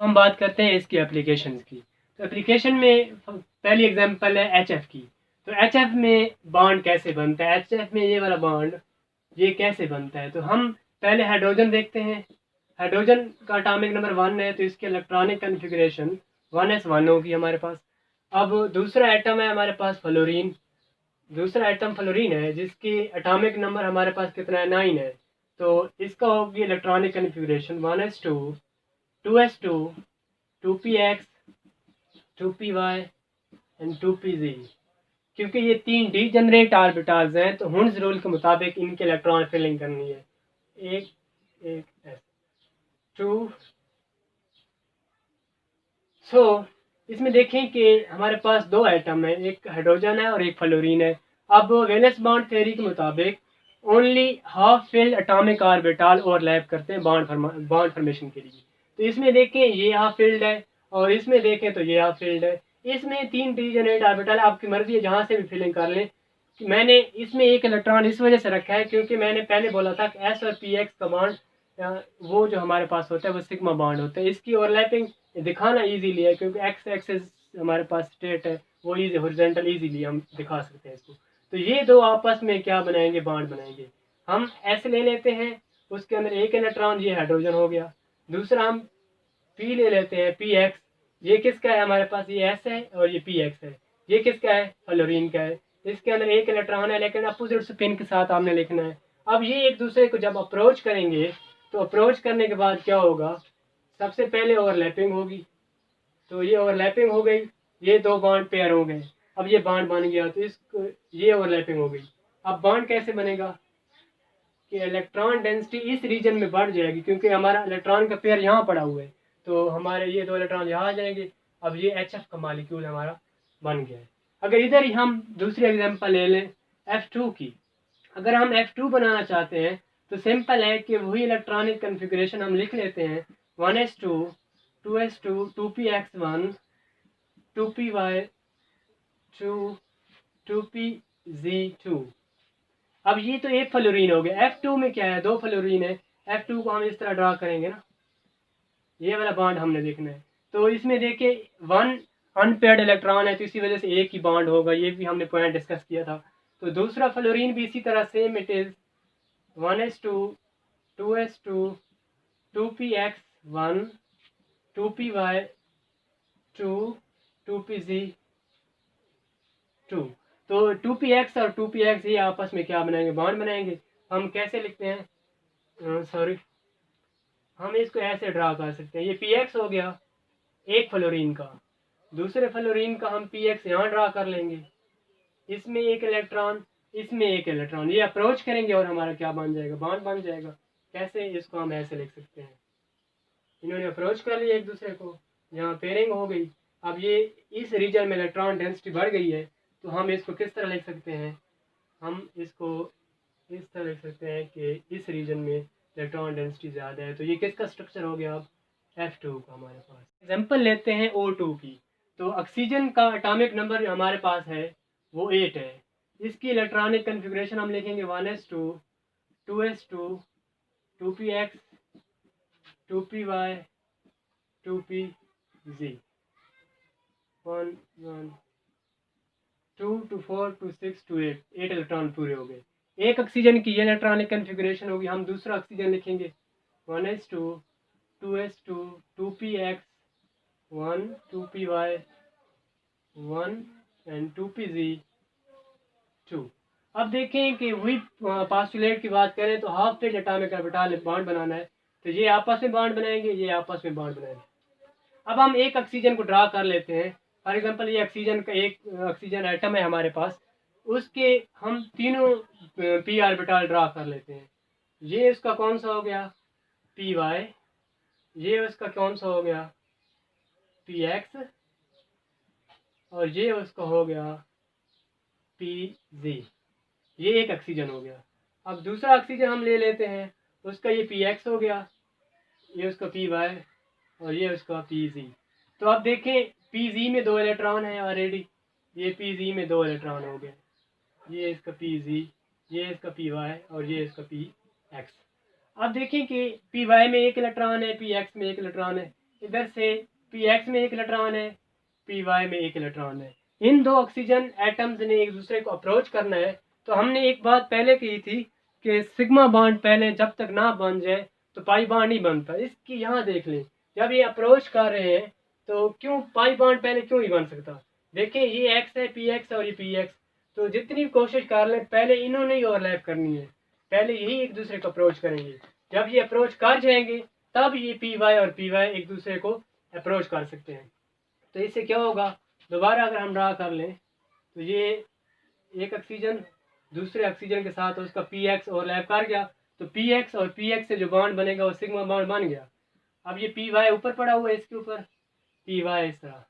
हम बात करते हैं इसकी एप्लीकेशंस की। तो एप्लीकेशन में पहली एग्जांपल है एचएफ की। तो एचएफ में बॉन्ड कैसे बनता है, एचएफ में ये वाला बॉन्ड ये कैसे बनता है। तो हम पहले हाइड्रोजन देखते हैं। हाइड्रोजन का एटॉमिक नंबर 1 है, तो इसकी इलेक्ट्रॉनिक कन्फिग्रेशन 1s1 होगी हमारे पास। अब दूसरा एटम है हमारे पास फ्लोरीन। दूसरा एटम फ्लोरीन है जिसकी एटॉमिक नंबर हमारे पास कितना है, 9 है। तो इसका होगी electronic configuration 1s2, 2s2, 2px, 2py and 2pz। क्योंकि ये तीन डीजनरेट ऑर्बिटल्स हैं तो हुंस रूल के मुताबिक इनके इलेक्ट्रॉन फिलिंग करनी है। एक एक एस टू। सो इसमें देखें कि हमारे पास दो एटम है, एक हाइड्रोजन है और एक फ्लोरीन है। अब वैलेंस बॉन्ड थ्योरी के मुताबिक only half filled atomic orbital overlap करते हैं बॉन्ड फॉर्मेशन के लिए। तो इसमें देखें ये हाफ फिल्ड है और इसमें देखें तो ये हाफ फिल्ड है। इसमें तीन डीजनरेट ऑर्बिटल, आपकी मर्जी है जहाँ से भी फिलिंग कर लें। मैंने इसमें एक इलेक्ट्रॉन इस वजह से रखा है क्योंकि मैंने पहले बोला था कि एस और पी एक्स का बॉन्ड वो जो हमारे पास होता है वो सिग्मा बॉन्ड होता है। इसकी ओवरलैपिंग दिखाना इजीली है क्योंकि एक्स एक्सिस हमारे पास स्ट्रेट है, वो इजी हॉरिजॉन्टल इजीली हम दिखा सकते हैं इसको। तो ये दो आपस में क्या बनाएंगे, बॉन्ड बनाएंगे। हम एस ले लेते हैं, उसके अंदर एक इलेक्ट्रॉन, ये हाइड्रोजन हो गया। दूसरा हम पी ले लेते हैं, पी एक्स। ये किसका है हमारे पास, ये एस है और ये पी एक्स है। ये किसका है, फ्लोरीन का है। इसके अंदर एक इलेक्ट्रॉन है लेकिन अपोजिट स्पिन के साथ आपने लिखना है। अब ये एक दूसरे को जब अप्रोच करेंगे तो अप्रोच करने के बाद क्या होगा, सबसे पहले ओवरलैपिंग होगी। तो ये ओवरलैपिंग हो गई, ये दो बॉन्ड पेयर हो गए। अब ये बॉन्ड बन गया तो इसको ये ओवरलैपिंग हो गई। अब बॉन्ड कैसे बनेगा कि इलेक्ट्रॉन डेंसिटी इस रीजन में बढ़ जाएगी क्योंकि हमारा इलेक्ट्रॉन का पेयर यहाँ पड़ा हुआ है। तो हमारे ये दो इलेक्ट्रॉन यहाँ आ जाएंगे। अब ये एच एफ का मालिक्यूल हमारा बन गया है। अगर इधर ही हम दूसरी एग्जांपल ले लें F2 की। अगर हम F2 बनाना चाहते हैं तो सिंपल है कि वही इलेक्ट्रॉनिक कन्फिग्रेशन हम लिख लेते हैं 1s2, 2s2, 2px1, 2py2, 2pz2। अब ये तो एक फ्लोरीन हो गया। F2 में क्या है, दो फ्लोरीन है। F2 को हम इस तरह ड्रा करेंगे ना, ये वाला बॉन्ड हमने देखना है। तो इसमें देखिए वन अनपेयर्ड इलेक्ट्रॉन है तो इसी वजह से एक ही बॉन्ड होगा, ये भी हमने पॉइंट डिस्कस किया था। तो दूसरा फ्लोरीन भी इसी तरह same it is 1s2, 2s2, 2px1, 2py2, 2pz2। तो 2px और 2px ये आपस में क्या बनाएंगे, बॉन्ड बनाएंगे। हम कैसे लिखते हैं, सॉरी हम इसको ऐसे ड्रा कर सकते हैं। ये px हो गया एक फ्लोरीन का, दूसरे फ्लोरीन का हम px यहाँ ड्रा कर लेंगे। इसमें एक इलेक्ट्रॉन, इसमें एक इलेक्ट्रॉन, ये अप्रोच करेंगे और हमारा क्या बन जाएगा, बॉन्ड बन जाएगा। कैसे, इसको हम ऐसे लिख सकते हैं, इन्होंने अप्रोच कर लिया एक दूसरे को, यहाँ पेयरिंग हो गई। अब ये इस रीजन में इलेक्ट्रॉन डेंसिटी बढ़ गई है तो हम इसको किस तरह लिख सकते हैं, हम इसको इस तरह लिख सकते हैं कि इस रीजन में इलेक्ट्रॉन डेंसिटी ज़्यादा है। तो ये किसका स्ट्रक्चर हो गया, अब F2 का हमारे पास। एग्जांपल लेते हैं O2 की। तो ऑक्सीजन का एटॉमिक नंबर हमारे पास है वो 8 है। इसकी इलेक्ट्रॉनिक कन्फिग्रेशन हम लिखेंगे 1s2, 2s2, 2px, 2py, 2pz, 1 1 2 to 4 to 6 to 8, 8 electron पूरे हो गए। एक ऑक्सीजन की ये इलेक्ट्रॉनिक कन्फिग्रेशन होगी। हम दूसरा ऑक्सीजन लिखेंगे 1s2, 2s2, 2px1, 2py1 and 2pz2। अब देखें कि वही पास्टुलेट की बात करें तो half filled atomic orbital bond बनाना है तो ये आपस में बॉन्ड बनाएंगे, ये आपस में बॉन्ड बनाएंगे। अब हम एक ऑक्सीजन को ड्रा कर लेते हैं। फॉर एग्जांपल ये ऑक्सीजन का एक ऑक्सीजन एटम है हमारे पास, उसके हम तीनों पी ऑर्बिटल ड्रा कर लेते हैं। ये इसका कौन सा हो गया, पी वाई। ये उसका कौन सा हो गया, पी एक्स। और ये उसका हो गया पी जी। ये एक ऑक्सीजन हो गया। अब दूसरा ऑक्सीजन हम ले लेते हैं, उसका ये पी एक्स हो गया, ये उसका पी वाई और ये उसका पी जी। तो अब देखें पी जी में दो इलेक्ट्रॉन है ऑलरेडी, ये पी जी में दो इलेक्ट्रॉन हो गए। ये इसका पी जी, ये इसका पी वाई और ये इसका पी एक्स। अब देखें कि पी वाई में एक इलेक्ट्रॉन है, पी एक्स में एक इलेक्ट्रॉन है। इधर से पी एक्स में एक इलेक्ट्रॉन है, पी वाई में एक इलेक्ट्रॉन है। इन दो ऑक्सीजन एटम्स ने एक दूसरे को अप्रोच करना है। तो हमने एक बात पहले कही थी कि सिग्मा बॉन्ड पहले जब तक ना बन जाए तो पाई बॉन्ड नहीं बनता। इसकी यहाँ देख लें, जब ये अप्रोच कर रहे हैं तो क्यों पाई बॉन्ड पहले क्यों नहीं बन सकता। देखिए ये एक्स है पी एक्स और ये पी एक्स, तो जितनी कोशिश कर लें पहले इन्होंने ही ओवरलैप करनी है, पहले यही एक दूसरे को अप्रोच करेंगे। जब ये अप्रोच कर जाएंगे तब ये पी वाई और पी वाई एक दूसरे को अप्रोच कर सकते हैं। तो इससे क्या होगा, दोबारा अगर हम ड्रा कर लें तो ये एक ऑक्सीजन दूसरे ऑक्सीजन के साथ उसका पी एक्स ओवरलैप कर गया, तो पी एक्स और पी एक्स से जो बॉन्ड बनेगा वो सिग्मा बॉन्ड बन गया। अब ये पी वाई ऊपर पड़ा हुआ है, इसके ऊपर पी वाई इस तरह,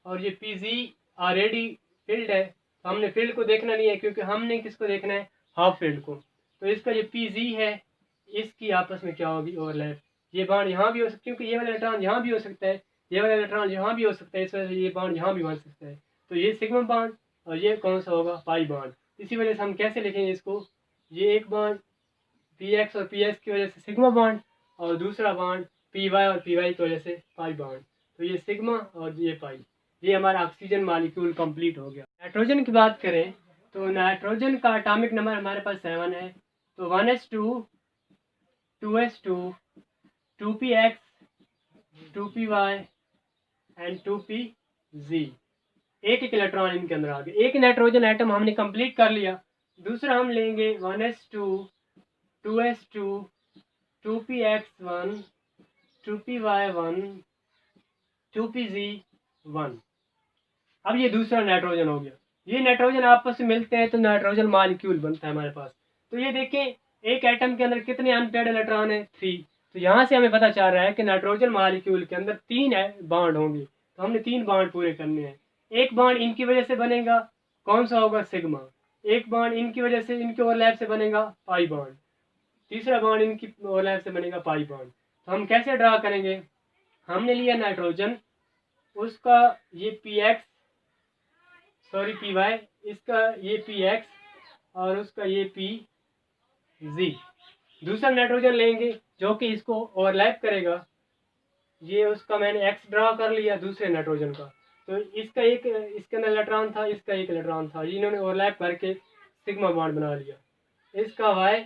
और ये पी जी ऑलरेडी फील्ड है, तो हमने फील्ड को देखना नहीं है क्योंकि हमने किसको देखना है, हाफ फील्ड को। तो इसका जो पी जी है इसकी आपस में क्या होगी, ओवरलैप। ये बॉन्ड यहाँ भी हो सकता है क्योंकि ये वाला इलेक्ट्रॉन यहाँ भी हो सकता है, ये वाला इलेक्ट्रॉन यहाँ भी हो सकता है, इस वजह से ये बॉन्ड यहाँ भी बन सकता है। तो ये सिग्मा बॉन्ड और ये कौन सा होगा, पाई बॉन्ड। इसी वजह से हम कैसे लिखेंगे इसको, ये एक बॉन्ड पी एक्स और पी एक्स की वजह से सिग्मा बॉन्ड और दूसरा बॉन्ड पी वाई और पी वाई की वजह से पाई बॉन्ड। तो ये सिग्मा और ये पाई, ये हमारा ऑक्सीजन मॉलिक्यूल कंप्लीट हो गया। नाइट्रोजन की बात करें तो नाइट्रोजन का एटॉमिक नंबर हमारे पास 7 है। तो 1s2 2s2 2px 2py and 2pz, एक एक इलेक्ट्रॉन इनके अंदर आ गए। एक नाइट्रोजन एटम हमने कंप्लीट कर लिया। दूसरा हम लेंगे 1s2 2s2 2px1 2py1 2pz1। अब ये दूसरा नाइट्रोजन हो गया। ये नाइट्रोजन आपस में मिलते हैं तो नाइट्रोजन मॉलिक्यूल बनता है हमारे पास। तो ये देखें एक एटम के अंदर कितने अनपेयर्ड इलेक्ट्रॉन है, 3। तो यहाँ से हमें पता चल रहा है कि नाइट्रोजन मॉलिक्यूल के अंदर 3 बॉन्ड होंगे, तो हमने 3 बॉन्ड पूरे करने हैं। एक बॉन्ड इनकी वजह से बनेगा, कौन सा होगा, सिग्मा। एक बॉन्ड इनकी वजह से, इनके ओवरलैप से बनेगा पाई बॉन्ड। तीसरा बॉन्ड इनकी ओवरलैप से बनेगा पाई बॉन्ड। तो हम कैसे ड्रा करेंगे, हमने लिया नाइट्रोजन, उसका ये P X sorry P Y, इसका ये पी एक्स और उसका ये पी जी। दूसरा नाइट्रोजन लेंगे जो कि इसको ओवरलैप करेगा, ये उसका मैंने एक्स ड्रा कर लिया दूसरे नाइट्रोजन का। तो इसका एक, इसके अंदर इलेक्ट्रॉन था, इसका एक इलेक्ट्रॉन था, इन्होंने ओवरलैप करके सिग्मा बॉन्ड बना लिया। इसका वाई,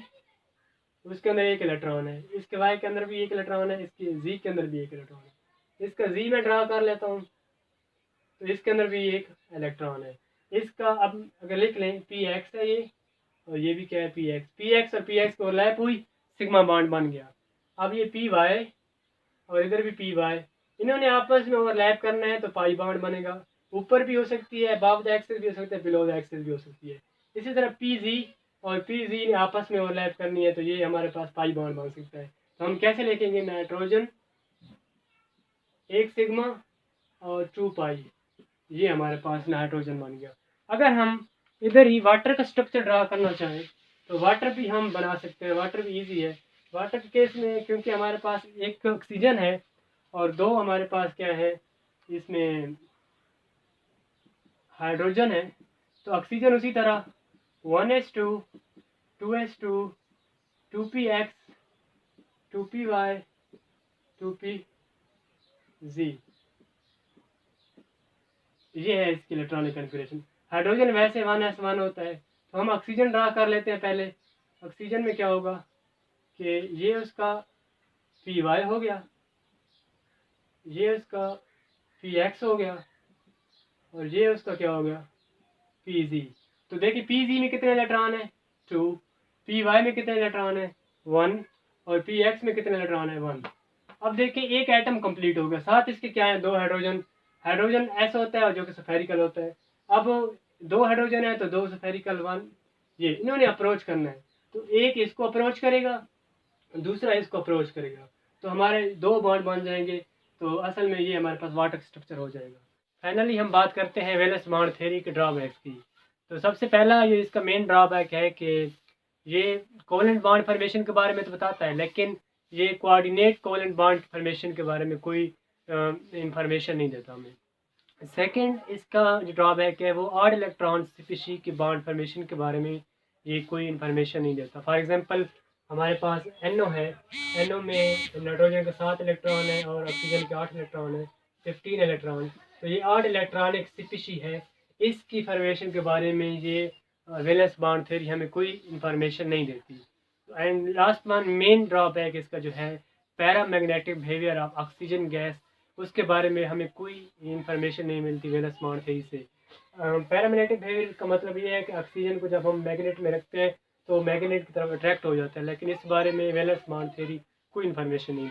उसके अंदर एक इलेक्ट्रॉन है, इसके वाई के अंदर भी एक इलेक्ट्रॉन है, इसके जी के अंदर भी एक इलेक्ट्रॉन है। इसका जी में ड्रा कर लेता हूँ, तो इसके अंदर भी एक इलेक्ट्रॉन है। इसका अब अगर लिख लें पी एक्स है ये, और ये भी क्या है, पी एक्स और पी एक्स को ओवरलैप हुई, सिग्मा बॉन्ड बन गया। अब ये पी वाई और इधर भी पी वाई, इन्होंने आपस में ओवरलैप करना है तो पाई बॉन्ड बनेगा। ऊपर भी हो सकती है, अबव द एक्सिस भी हो सकता है, बिलो द एक्सिस भी हो सकती है। इसी तरह पी जी और पी जी ने आपस में ओवरलैप करनी है तो ये हमारे पास पाई बॉन्ड बन सकता है। तो हम कैसे लिखेंगे, नाइट्रोजन एक सिग्मा और 2 पाई, ये हमारे पास नाइट्रोजन बन गया। अगर हम इधर ही वाटर का स्ट्रक्चर ड्रा करना चाहें तो वाटर भी हम बना सकते हैं, वाटर भी इजी है। वाटर के केस में क्योंकि हमारे पास एक ऑक्सीजन है और 2 हमारे पास क्या है, इसमें हाइड्रोजन है, तो ऑक्सीजन उसी तरह 1s2 2s2 2px 2py 2pz, ये है इसकी इलेक्ट्रॉनिक कन्फिगरेशन। हाइड्रोजन वैसे 1s1 होता है, तो हम ऑक्सीजन ड्रा कर लेते हैं पहले। ऑक्सीजन में क्या होगा कि ये उसका पी वाई हो गया, ये उसका पी एक्स हो गया और ये उसका क्या हो गया, पी जी। तो देखिए पी जी में कितने इलेक्ट्रॉन है, 2, पी वाई में कितने इलेक्ट्रॉन है, 1, और पी एक्स में कितने इलेक्ट्रॉन है, 1। अब देखिए एक एटम कंप्लीट हो गया, साथ इसके क्या है, 2 हाइड्रोजन। हाइड्रोजन ऐसा होता है जो कि स्फेरिकल होता है। अब 2 हाइड्रोजन है तो 2 स्फेरिकल 1, ये इन्होंने अप्रोच करना है, तो एक इसको अप्रोच करेगा, दूसरा इसको अप्रोच करेगा, तो हमारे 2 बॉन्ड बन जाएंगे। तो असल में ये हमारे पास वाटर स्ट्रक्चर हो जाएगा। फाइनली हम बात करते हैं वैलेंस बॉन्ड थ्योरी के ड्रॉबैक्स की। तो सबसे पहला ये इसका मेन ड्रॉबैक है कि ये कोवेलेंट बॉन्ड फॉर्मेशन के बारे में तो बताता है, लेकिन ये कोऑर्डिनेट कोवेलेंट बॉन्ड फॉर्मेशन के बारे में कोई इंफॉर्मेशन नहीं देता हमें। सेकंड इसका जो ड्रॉबैक है वो ऑड इलेक्ट्रॉन स्पीशीज की बॉन्ड फॉर्मेशन के बारे में ये कोई इन्फॉर्मेशन नहीं देता। फॉर एग्जांपल हमारे पास NO है, NO में नाइट्रोजन के 7 इलेक्ट्रॉन है और ऑक्सीजन के 8 इलेक्ट्रॉन है, 15 इलेक्ट्रॉन। तो ये 8 इलेक्ट्रॉन एक स्पीशी है। इसकी फॉर्मेशन के बारे में ये वैलेंस बॉन्ड थ्योरी हमें कोई इंफॉर्मेशन नहीं देती। And last one main drawback इसका जो है paramagnetic behaviour of oxygen gas, उसके बारे में हमें कोई इंफॉर्मेशन नहीं मिलती वैलेंस बॉन्ड थ्योरी से। पैरामैग्नेटिक बिहेवियर का मतलब ये है कि ऑक्सीजन को जब हम मैग्नेट में रखते हैं तो मैग्नेट की तरफ अट्रैक्ट हो जाता है, लेकिन इस बारे में वैलेंस बॉन्ड थ्योरी कोई इन्फॉर्मेशन नहीं है।